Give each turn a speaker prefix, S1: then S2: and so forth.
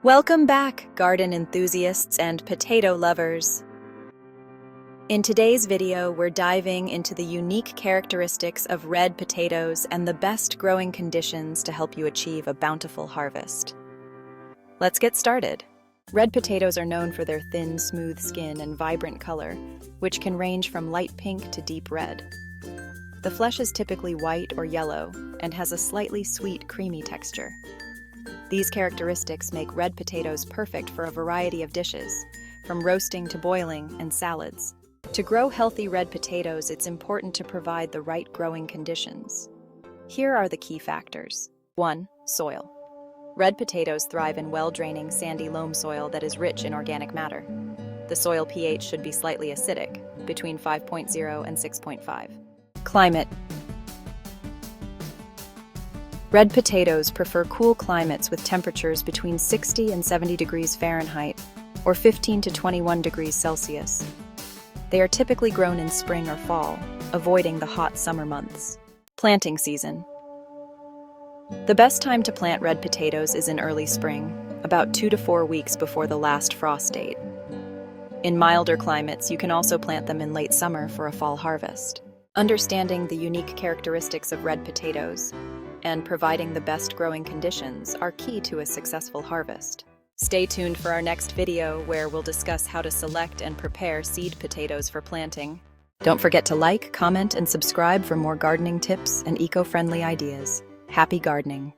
S1: Welcome back, garden enthusiasts and potato lovers. In today's video, we're diving into the unique characteristics of red potatoes and the best growing conditions to help you achieve a bountiful harvest. Let's get started. Red potatoes are known for their thin, smooth skin and vibrant color, which can range from light pink to deep red. The flesh is typically white or yellow and has a slightly sweet, creamy texture. These characteristics make red potatoes perfect for a variety of dishes, from roasting to boiling and salads. To grow healthy red potatoes, it's important to provide the right growing conditions. Here are the key factors. 1. Soil. Red potatoes thrive in well-draining, sandy loam soil that is rich in organic matter. The soil pH should be slightly acidic, between 5.0 and 6.5. Climate. Red potatoes prefer cool climates with temperatures between 60 and 70 degrees Fahrenheit, or 15 to 21 degrees Celsius. They are typically grown in spring or fall, avoiding the hot summer months. Planting season. The best time to plant red potatoes is in early spring, about 2 to 4 weeks before the last frost date. In milder climates, you can also plant them in late summer for a fall harvest. Understanding the unique characteristics of red potatoes and providing the best growing conditions are key to a successful harvest. Stay tuned for our next video where we'll discuss how to select and prepare seed potatoes for planting. Don't forget to like, comment, and subscribe for more gardening tips and eco-friendly ideas. Happy gardening!